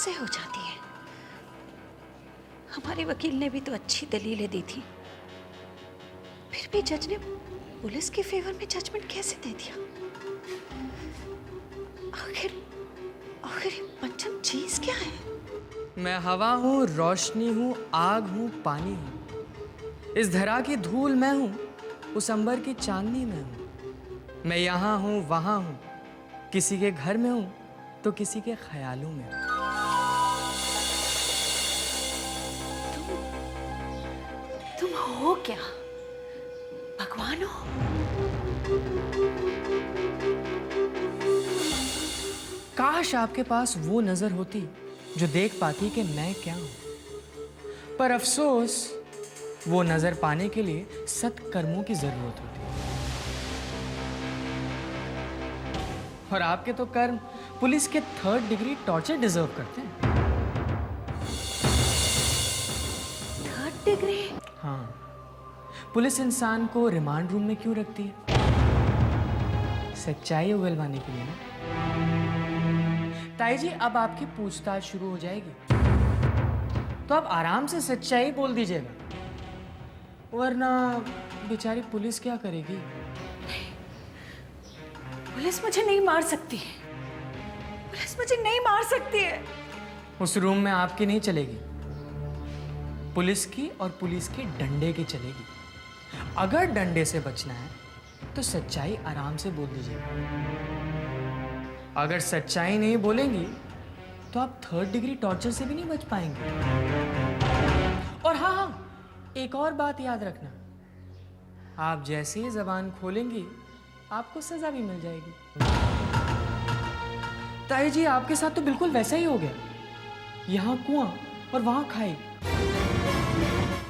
कैसे हो जाती है? हमारे वकील ने भी तो अच्छी दलीलें दी थी, फिर भी जज ने पुलिस के फेवर में जजमेंट कैसे दे दिया? आखिर आखिर ये पंचम चीज क्या है? मैं हवा हूँ, रोशनी हूँ, आग हूँ, पानी हूँ। इस धरा की धूल मैं हूँ, उस अंबर की चांदनी मैं हूँ। मैं यहाँ हूँ, वहाँ हूँ, किसी के घर में हूँ तो किसी के ख्यालों में हूँ। तुम हो क्या? भगवान हो? काश आपके पास वो नजर होती जो देख पाती कि मैं क्या हूं, पर अफसोस वो नजर पाने के लिए सत्कर्मों की जरूरत होती है। और आपके तो कर्म पुलिस के 3rd डिग्री टॉर्चर डिजर्व करते हैं। 3rd degree? हाँ, पुलिस इंसान को रिमांड रूम में क्यों रखती है? सच्चाई उगलवाने के लिए ना। ताई जी, अब आपकी पूछताछ शुरू हो जाएगी, तो आप आराम से सच्चाई बोल दीजिएगा, वरना बेचारी पुलिस क्या करेगी? पुलिस मुझे नहीं मार सकती है। पुलिस मुझे नहीं मार सकती है। उस रूम में आपकी नहीं चलेगी, पुलिस की और पुलिस के डंडे की चलेगी। अगर डंडे से बचना है तो सच्चाई आराम से बोल दीजिएगा। अगर सच्चाई नहीं बोलेंगी तो आप 3rd डिग्री टॉर्चर से भी नहीं बच पाएंगे। और हाँ, एक और बात याद रखना, आप जैसे ही जबान खोलेंगी आपको सजा भी मिल जाएगी। ताई जी, आपके साथ तो बिल्कुल वैसा ही हो गया। यहां कुआं और वहां खाई।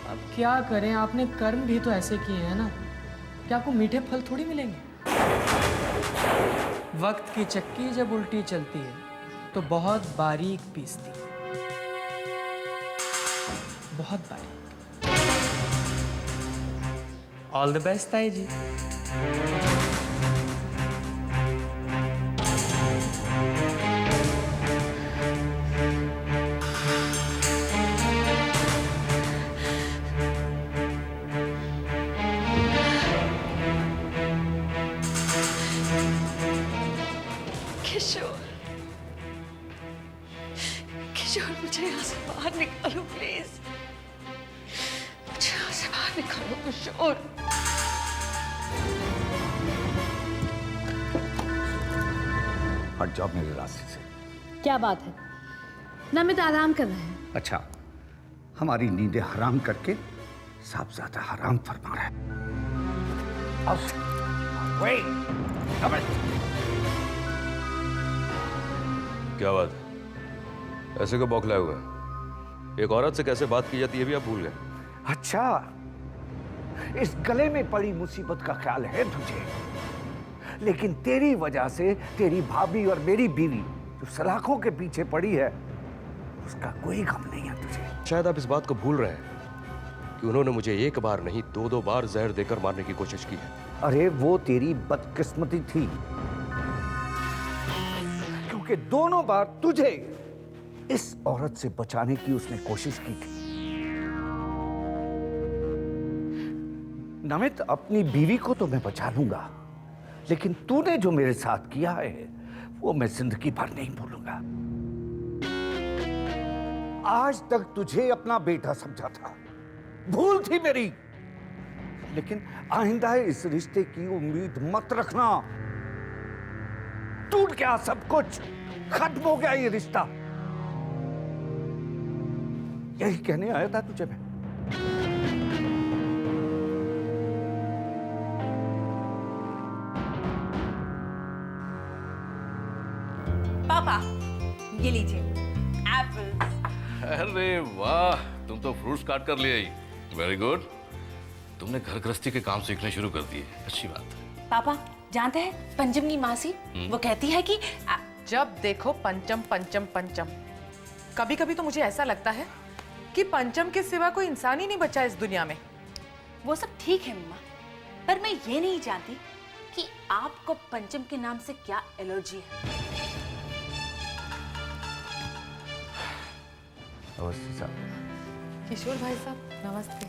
अब क्या करें, आपने कर्म भी तो ऐसे किए हैं ना, क्या आपको मीठे फल थोड़ी मिलेंगे। वक्त की चक्की जब उल्टी चलती है तो बहुत बारीक पीसती है, बहुत बारीक। ऑल द बेस्ट ताई जी। किशोर, किशोर, मुझे यहाँ से बाहर निकालो प्लीज। मुझे यहाँ से बाहर निकालो किशोर। हट जाओ मेरे रास्ते से। क्या बात है? नमित आराम कर रहे हैं। अच्छा, हमारी नींदें हराम करके साहब ज्यादा हराम फरमा रहा है। क्या बात है? ऐसे को बौखलाए हुए हैं? एक औरत से कैसे बात की जाती है भी आप भूल गए? अच्छा, इस गले में पड़ी मुसीबत का ख्याल है तुझे, लेकिन तेरी वजह से तेरी भाभी और मेरी बीवी जो सलाखों के पीछे पड़ी है, उसका कोई गम नहीं है तुझे। शायद आप इस बात को भूल रहे हैं कि उन्होंने मुझे एक बार नहीं 2-2 बार जहर देकर मारने की कोशिश की है। अरे वो तेरी बदकिस्मती थी, क्योंकि दोनों बार तुझे इस औरत से बचाने की उसने कोशिश की थी। नमित, अपनी बीवी को तो मैं बचा लूंगा, लेकिन तूने जो मेरे साथ किया है वो मैं जिंदगी भर नहीं भूलूंगा। आज तक तुझे अपना बेटा समझा था, भूल थी मेरी, लेकिन आइंदा इस रिश्ते की उम्मीद मत रखना। टूट गया सब कुछ, खत्म हो गया ये रिश्ता। यही कहने आया था तुझे मैं। पापा, ये लीजिए एप्पल्स। अरे वाह, तुम तो फ्रूट्स काट कर ले आई। Very good. तुमने घर गृहस्थी के काम सीखने शुरू कर दिए, अच्छी बात है। पापा जानते हैं, पंचम की मासी वो कहती है कि जब देखो पंचम पंचम पंचम। कभी कभी तो मुझे ऐसा लगता है कि पंचम के सिवा कोई इंसान ही नहीं बचा इस दुनिया में। वो सब ठीक है मम्मा, पर मैं ये नहीं जानती कि आपको पंचम के नाम से क्या एलर्जी है। अवस्थी साहब। किशोर भाई साहब नमस्ते,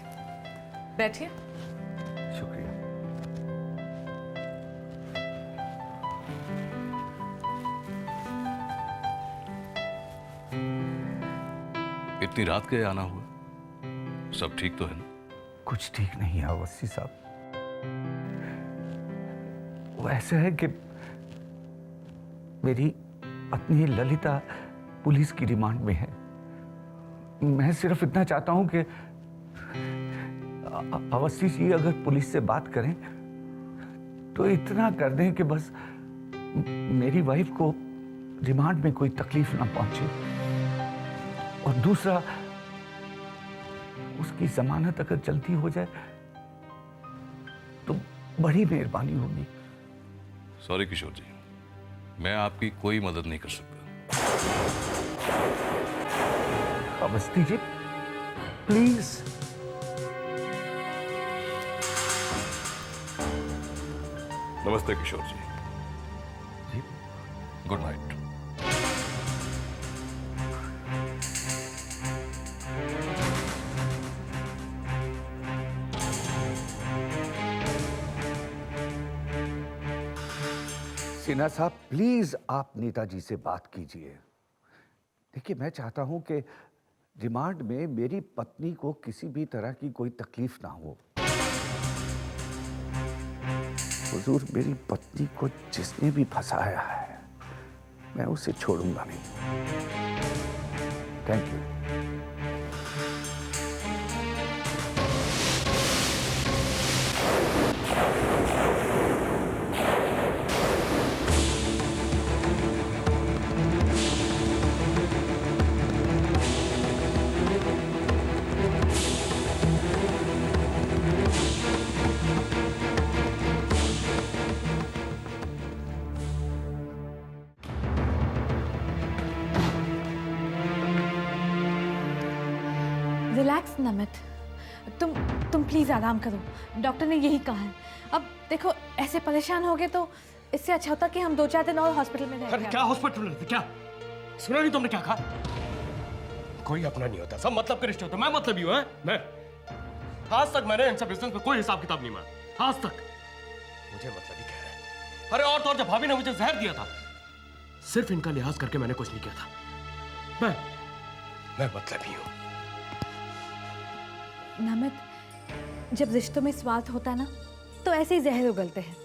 बैठिए। शुक्रिया। इतनी रात के आना हुआ, सब ठीक तो है ना? कुछ ठीक नहीं है अवस्थी साहब। वो ऐसा है कि मेरी पत्नी ललिता पुलिस की रिमांड में है। मैं सिर्फ इतना चाहता हूं कि अवस्थी जी अगर पुलिस से बात करें तो इतना कर दें कि बस मेरी वाइफ को रिमांड में कोई तकलीफ ना पहुंचे, और दूसरा उसकी जमानत अगर जल्दी हो जाए तो बड़ी मेहरबानी होगी। सॉरी किशोर जी, मैं आपकी कोई मदद नहीं कर सकता। अवस्थी जी प्लीज। नमस्ते किशोर जी। जी गुड नाइट। सिन्हा साहब प्लीज आप नेताजी से बात कीजिए। देखिए मैं चाहता हूं कि रिमांड में मेरी पत्नी को किसी भी तरह की कोई तकलीफ ना हो। हुजूर, मेरी पत्नी को जिसने भी फंसाया है मैं उसे छोड़ूंगा नहीं। Thank you. रिलैक्स नमित, तुम प्लीज आराम करो। डॉक्टर ने यही कहा है। अब देखो ऐसे परेशान हो गए तो इससे अच्छा होता कि हम 2-4 दिन और हॉस्पिटल में अरे रहें। क्या हॉस्पिटल में? क्या सुना नहीं तुमने क्या कहा? कोई अपना नहीं होता, सब मतलब के रिश्ते होते। मैं मतलब ही हूं, हैं? मैं आज तक मैंने इनसे बिजनेस में कोई हिसाब किताब नहीं माना, आज तक। मुझे मतलब ही कह रहे हैं। अरे और तो और जब भाभी ने मुझे जहर दिया था, सिर्फ इनका लिहाज करके मैंने कुछ नहीं किया था। मैं मतलब ही हूं। नमित, जब रिश्तों में स्वार्थ होता है ना तो ऐसे ही जहर उगलते हैं।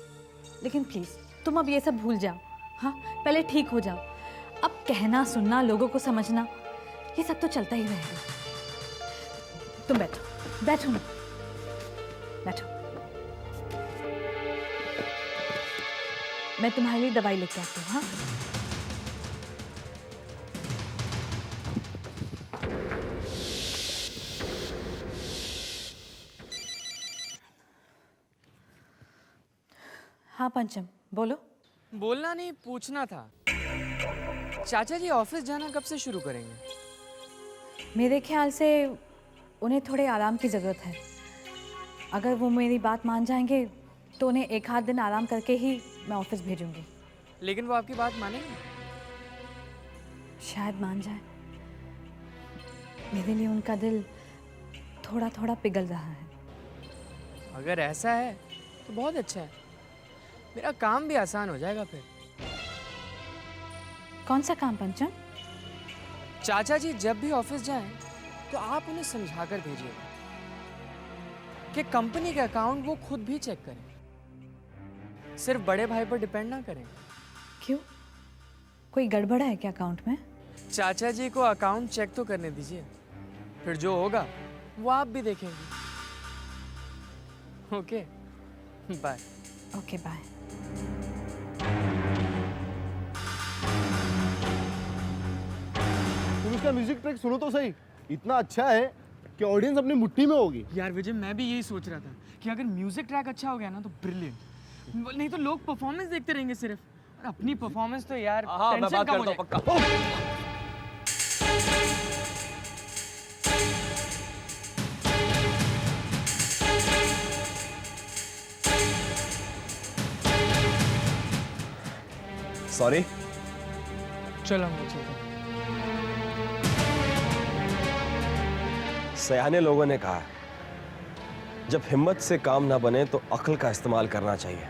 लेकिन प्लीज तुम अब ये सब भूल जाओ। हाँ, पहले ठीक हो जाओ। अब कहना सुनना, लोगों को समझना, ये सब तो चलता ही रहेगा। तुम बैठो, बैठो ना, बैठो। मैं तुम्हारे लिए दवाई लेके आती हूँ। हाँ, हाँ पंचम बोलो। बोलना नहीं, पूछना था। चाचा जी ऑफिस जाना कब से शुरू करेंगे? मेरे ख्याल से उन्हें थोड़े आराम की ज़रूरत है। अगर वो मेरी बात मान जाएंगे तो उन्हें 1-8 दिन आराम करके ही मैं ऑफिस भेजूंगी। लेकिन वो आपकी बात मानेंगे? शायद मान जाए। मेरे लिए उनका दिल थोड़ा थोड़ा पिघल रहा है। अगर ऐसा है तो बहुत अच्छा है, मेरा काम भी आसान हो जाएगा फिर। कौन सा काम पंचम? चाचा जी जब भी ऑफिस जाएं तो आप उन्हें समझाकर भेजिएगा कि कंपनी के अकाउंट वो खुद भी चेक करें, सिर्फ बड़े भाई पर डिपेंड ना करें। क्यों, कोई गड़बड़ है क्या अकाउंट में? चाचा जी को अकाउंट चेक तो करने दीजिए, फिर जो होगा वो आप भी देखेंगे। Okay bye. Okay bye. तुम इसका म्यूजिक ट्रैक सुनो तो सही, इतना अच्छा है कि ऑडियंस अपनी मुट्ठी में होगी। यार विजय, मैं भी यही सोच रहा था कि अगर म्यूजिक ट्रैक अच्छा हो गया ना तो ब्रिलियंट, नहीं तो लोग परफॉर्मेंस देखते रहेंगे सिर्फ। और अपनी परफॉर्मेंस तो यार टेंशन कम हो जाए। सॉरी। चलो हम चलते हैं। सयाने लोगों ने कहा है, जब हिम्मत से काम ना बने तो अक्ल का इस्तेमाल करना चाहिए।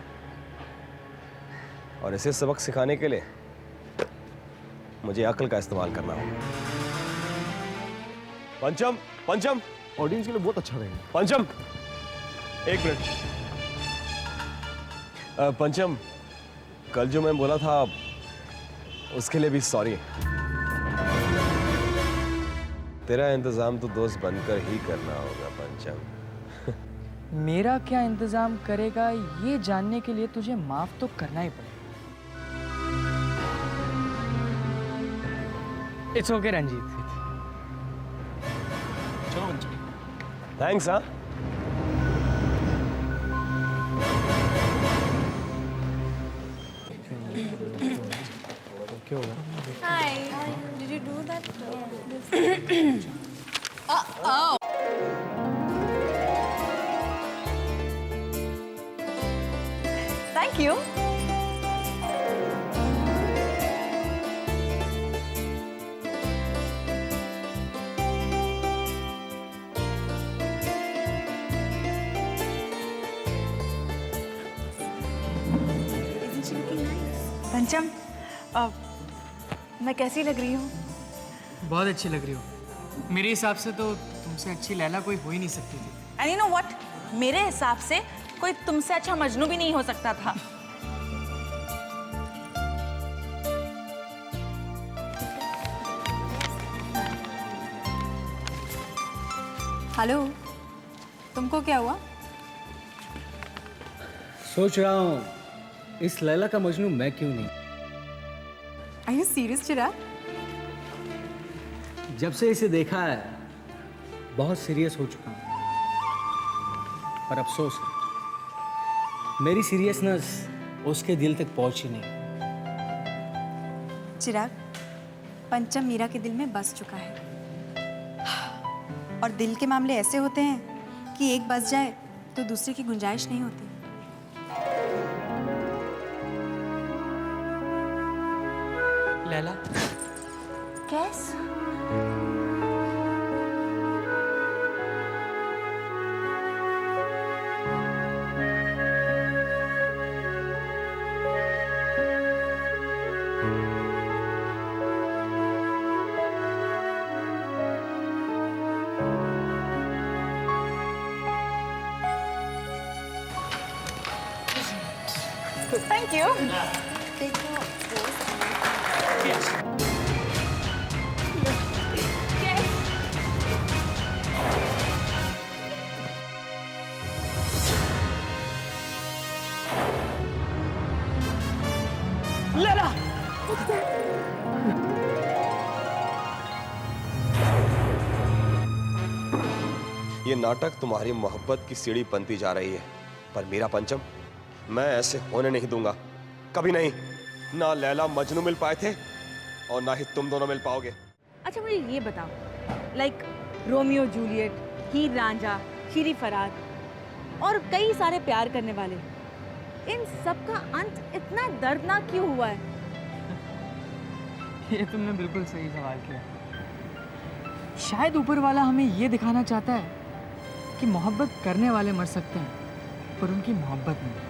और इसे सबक सिखाने के लिए मुझे अक्ल का इस्तेमाल करना होगा। पंचम, पंचम, ऑडियंस के लिए बहुत अच्छा रहेगा। पंचम, एक मिनट। पंचम, कल जो मैं बोला था उसके लिए भी सॉरी। तेरा इंतजाम तो दोस्त बनकर ही करना होगा पंचम। मेरा क्या इंतजाम करेगा ये जानने के लिए तुझे माफ तो करना ही पड़ेगा। It's okay Ranjeet. चलो पंचम। थैंक्स। हाँ, क्या होगा? Hi. Did you do that? Thank you. पंचम, मैं कैसी लग रही हूँ? बहुत अच्छी लग रही हो। मेरे हिसाब से तो तुमसे अच्छी लैला कोई हो ही नहीं सकती थी। एंड यू नो व्हाट, मेरे हिसाब से कोई तुमसे अच्छा मजनू भी नहीं हो सकता था। हेलो, तुमको क्या हुआ? सोच रहा हूँ इस लैला का मजनू मैं क्यों नहीं। Are you serious, चिराग? जब से इसे देखा है बहुत सीरियस हो चुका हूँ, पर अफसोस है मेरी सीरियसनेस उसके दिल तक पहुंची नहीं। चिराग, पंचम मीरा के दिल में बस चुका है, और दिल के मामले ऐसे होते हैं कि एक बस जाए तो दूसरे की गुंजाइश नहीं होती। लैला, कैस? Thank you. लैला! ये नाटक तुम्हारी मोहब्बत की सीढ़ी बनती जा रही है, पर मेरा पंचम, मैं ऐसे होने नहीं दूंगा, कभी नहीं। ना लैला मजनू मिल पाए थे और ना ही तुम दोनों मिल पाओगे। अच्छा मुझे ये बताओ, लाइक रोमियो जूलियट, हीर रांझा, शीरी फराद और कई सारे प्यार करने वाले, इन सब का अंत इतना दर्दनाक क्यों हुआ है? ये तुमने बिल्कुल सही सवाल किया। शायद ऊपर वाला हमें ये दिखाना चाहता है कि मोहब्बत करने वाले मर सकते हैं, पर उनकी मोहब्बत नहीं।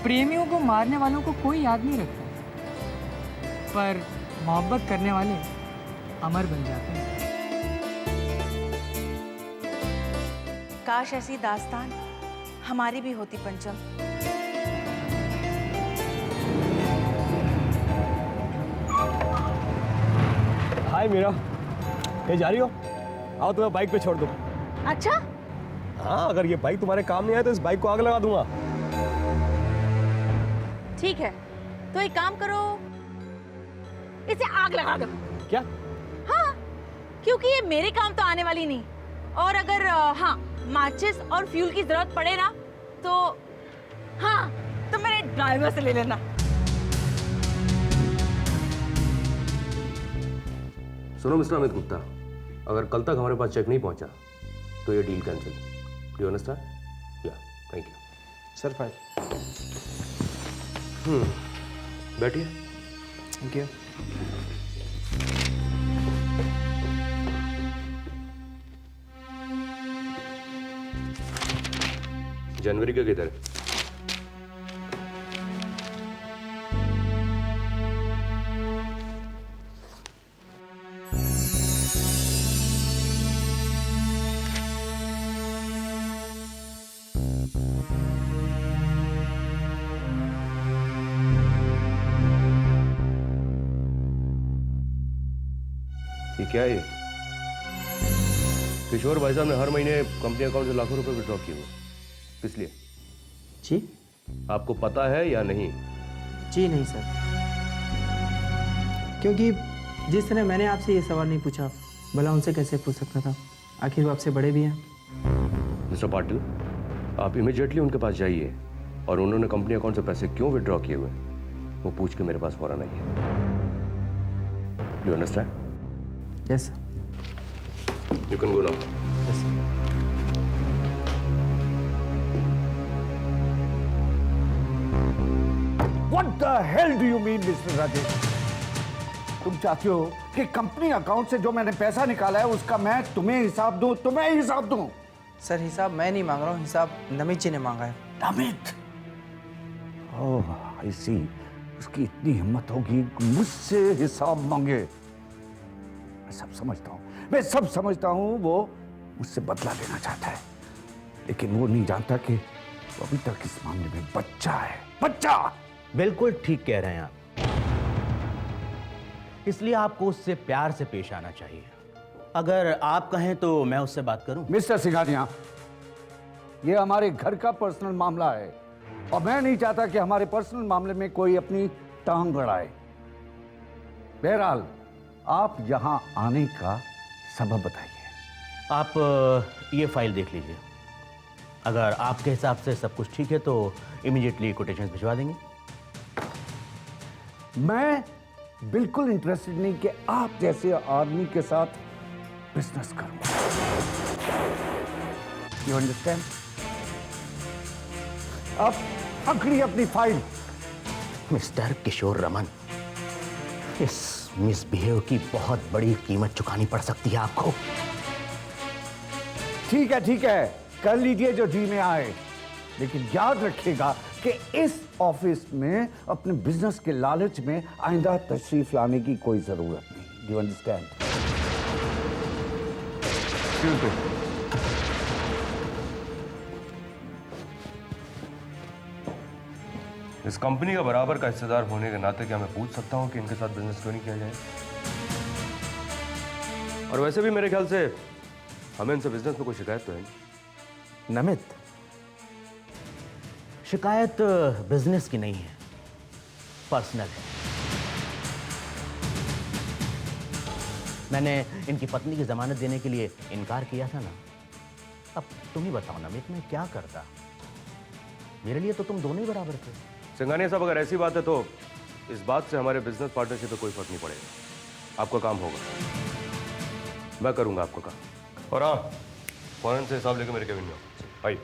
प्रेमियों को मारने वालों को कोई याद नहीं रखता, पर मोहब्बत करने वाले अमर बन जाते हैं। काश ऐसी दास्तान हमारी भी होती पंचम। हाय मीरा, कहीं जा रही हो? आओ तुम्हें बाइक पे छोड़ दूं। अच्छा? हाँ, अगर ये बाइक तुम्हारे काम नहीं आए तो इस बाइक को आग लगा दूंगा। ठीक है, तो एक काम करो, इसे आग लगा दो। क्या? हाँ, क्योंकि ये मेरे काम तो आने वाली नहीं, और अगर हाँ माचिस और फ्यूल की जरूरत पड़े ना तो हाँ, तो मेरे ड्राइवर से ले लेना। सुनो मिस्टर अमित गुप्ता, अगर कल तक हमारे पास चेक नहीं पहुंचा तो ये deal cancel. Do you understand? Yeah, thank you sir. Fine. बैठिए। Thank you. जनवरी का किधर है? ये क्या है ये? किशोर भाई साहब ने हर महीने कंपनी अकाउंट से लाखों रुपए विड्रॉ किए हुए, किस लिए? जी आपको पता है या नहीं? जी नहीं सर, क्योंकि जिस तरह मैंने आपसे ये सवाल नहीं पूछा, भला उनसे कैसे पूछ सकता था? आखिर वो आपसे बड़े भी हैं। मिस्टर पाटिल, आप इमीडिएटली उनके पास जाइए और उन्होंने कंपनी अकाउंट से पैसे क्यों विड्रॉ किए हुए वो पूछ के मेरे पास फौरन आइए। You understand? Yes sir. You can go now. Yes, sir. What the hell do you mean, Mr. Rajesh? तुम चाहते हो कि कंपनी अकाउंट से जो मैंने पैसा निकाला है उसका मैं तुम्हें हिसाब दूं, तुम्हें हिसाब दूं? सर हिसाब मैं नहीं मांग रहा हूँ, हिसाब नमित जी ने मांगा है। नमित? ओह, I see. उसकी इतनी हिम्मत होगी मुझसे हिसाब मांगे। मैं सब समझता हूँ, मैं सब समझता हूँ। वो मुझसे बदला लेना चाहता है, लेकिन वो नहीं जानता कि वो अभी तक इस मामले में बच्चा है। बच्चा! बिल्कुल ठीक कह रहे हैं आप, इसलिए आपको उससे प्यार से पेश आना चाहिए। अगर आप कहें तो मैं उससे बात करूं। मिस्टर सिंघानिया, ये हमारे घर का पर्सनल मामला है और मैं नहीं चाहता कि हमारे पर्सनल मामले में कोई अपनी टांग अड़ाए। बहरहाल, आप यहां आने का सबब बताइए। आप ये फाइल देख लीजिए, अगर आपके हिसाब से सब कुछ ठीक है तो इमीडिएटली कोटेशंस भिजवा देंगे। मैं बिल्कुल इंटरेस्टेड नहीं कि आप जैसे आदमी के साथ बिजनेस करूं। You understand? अब पकड़िए अपनी फाइल। मिस्टर किशोर रमन, इस मिसबिहेव की बहुत बड़ी कीमत चुकानी पड़ सकती है आपको। ठीक है, कर लीजिए जो जी में आए, लेकिन याद रखिएगा कि इस ऑफिस में अपने बिजनेस के लालच में आइंदा तशरीफ लाने की कोई जरूरत नहीं। Do you understand? इस कंपनी का बराबर का हिस्सेदार होने के नाते क्या मैं पूछ सकता हूं कि इनके साथ बिजनेस क्यों नहीं किया जाए? और वैसे भी मेरे ख्याल से हमें इनसे बिजनेस में कोई शिकायत तो है नहीं। नमित, शिकायत बिजनेस की नहीं है, पर्सनल है। मैंने इनकी पत्नी की जमानत देने के लिए इनकार किया था ना। अब तुम ही बताओ नमित, मैं क्या करता? मेरे लिए तो तुम दोनों ही बराबर थे। सिंघानिया साहब, अगर ऐसी बात है तो इस बात से हमारे बिजनेस पार्टनरशिप पे कोई फर्क नहीं पड़ेगा। आपका काम होगा, मैं करूंगा आपका काम। और हाँ, फौरन से हिसाब लेके मेरे केबिन में आओ। आइए।